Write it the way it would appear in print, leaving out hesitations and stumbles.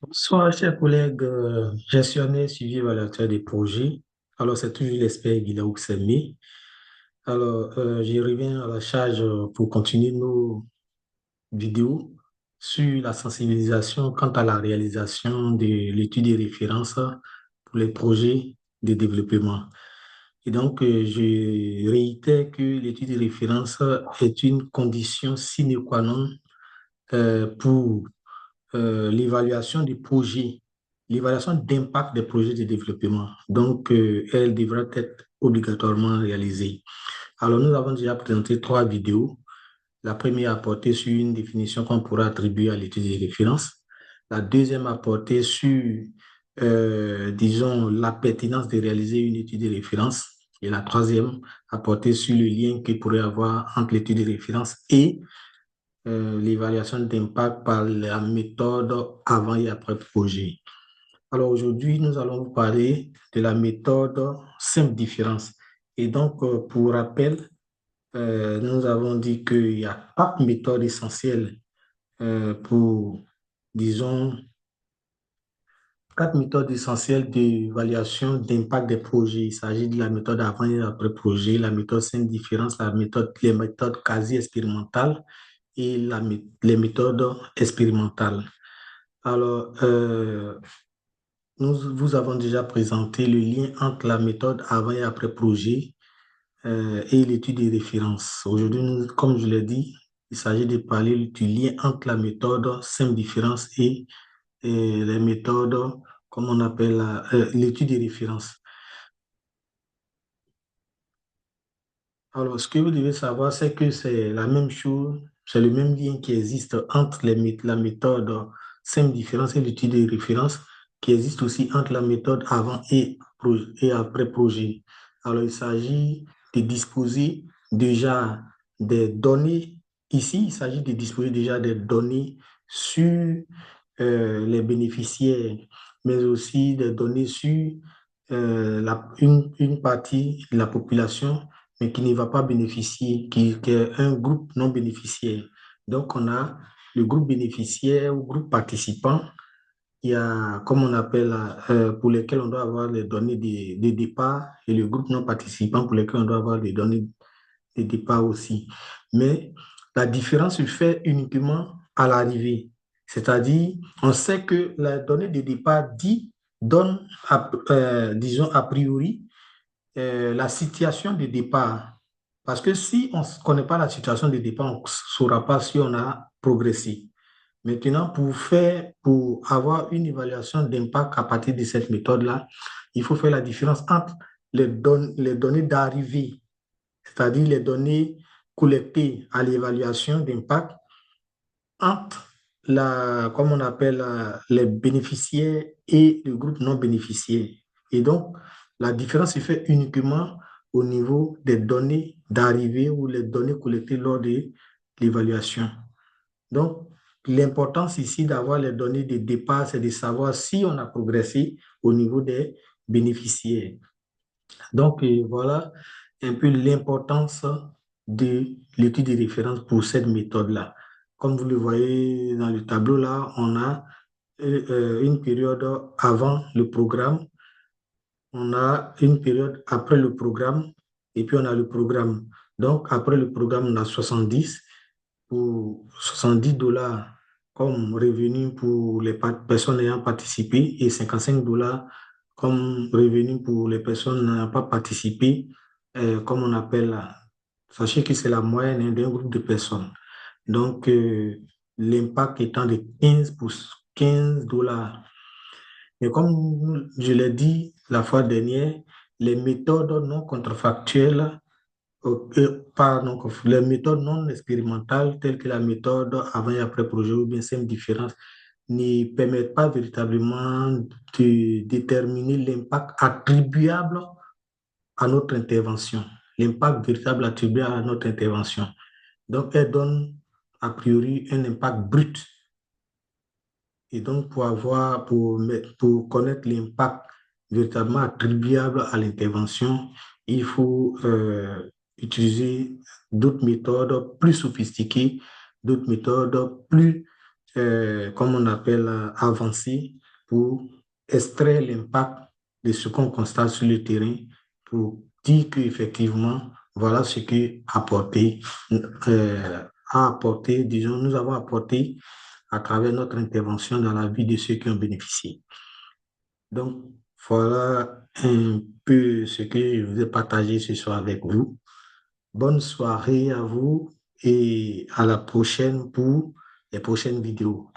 Bonsoir, chers collègues gestionnaires, suivi évaluateurs des projets. Alors, c'est toujours l'expert Guillaume Oussemi. Alors, je reviens à la charge pour continuer nos vidéos sur la sensibilisation quant à la réalisation de l'étude de référence pour les projets de développement. Et donc, je réitère que l'étude de référence est une condition sine qua non pour l'évaluation du projet, l'évaluation d'impact des projets de développement. Donc, elle devra être obligatoirement réalisée. Alors, nous avons déjà présenté trois vidéos. La première a porté sur une définition qu'on pourra attribuer à l'étude de référence. La deuxième a porté sur, disons, la pertinence de réaliser une étude de référence. Et la troisième a porté sur le lien qu'il pourrait y avoir entre l'étude de référence et l'évaluation d'impact par la méthode avant et après projet. Alors aujourd'hui, nous allons vous parler de la méthode simple différence. Et donc, pour rappel, nous avons dit qu'il y a quatre méthodes essentielles pour, disons, quatre méthodes essentielles d'évaluation d'impact des projets. Il s'agit de la méthode avant et après projet, la méthode simple différence, les méthodes quasi expérimentales et les méthodes expérimentales. Alors, nous vous avons déjà présenté le lien entre la méthode avant et après projet et l'étude des références. Aujourd'hui, comme je l'ai dit, il s'agit de parler du lien entre la méthode simple différence et les méthodes, comme on appelle l'étude des références. Alors, ce que vous devez savoir, c'est que c'est la même chose, c'est le même lien qui existe entre la méthode simple différence et l'étude des références, qui existe aussi entre la méthode avant et après projet. Alors, il s'agit de disposer déjà des données. Ici, il s'agit de disposer déjà des données sur les bénéficiaires, mais aussi des données sur une partie de la population mais qui ne va pas bénéficier, qui est un groupe non bénéficiaire. Donc, on a le groupe bénéficiaire ou groupe participant. Il y a, comme on appelle, pour lesquels on doit avoir les données de départ et le groupe non participant pour lesquels on doit avoir les données de départ aussi. Mais la différence se fait uniquement à l'arrivée. C'est-à-dire, on sait que la donnée de départ donne, disons, a priori, la situation de départ. Parce que si on ne connaît pas la situation de départ, on ne saura pas si on a progressé. Maintenant, pour avoir une évaluation d'impact à partir de cette méthode-là, il faut faire la différence entre les données d'arrivée, c'est-à-dire les données collectées à l'évaluation d'impact entre comme on appelle les bénéficiaires et le groupe non bénéficiaire. Et donc, la différence se fait uniquement au niveau des données d'arrivée ou les données collectées lors de l'évaluation. Donc, l'importance ici d'avoir les données de départ, c'est de savoir si on a progressé au niveau des bénéficiaires. Donc, voilà un peu l'importance de l'étude de référence pour cette méthode-là. Comme vous le voyez dans le tableau là, on a une période avant le programme, on a une période après le programme et puis on a le programme. Donc, après le programme, on a 70 pour $70 comme revenu pour les personnes ayant participé et $55 comme revenu pour les personnes n'ayant pas participé, comme on appelle, sachez que c'est la moyenne hein, d'un groupe de personnes. Donc, l'impact étant de 15 $. Mais comme je l'ai dit la fois dernière, les méthodes non contrefactuelles pardon, les méthodes non expérimentales telles que la méthode avant et après projet ou bien simple différence ne permettent pas véritablement de déterminer l'impact attribuable à notre intervention, l'impact véritable attribué à notre intervention. Donc, elles donnent a priori un impact brut. Et donc, pour connaître l'impact véritablement attribuable à l'intervention, il faut utiliser d'autres méthodes plus sophistiquées, d'autres méthodes plus comme on appelle, avancer pour extraire l'impact de ce qu'on constate sur le terrain pour dire qu'effectivement, voilà ce que disons, nous avons apporté à travers notre intervention dans la vie de ceux qui ont bénéficié. Donc, voilà un peu ce que je vous ai partagé ce soir avec vous. Bonne soirée à vous et à la prochaine pour les prochaines vidéos.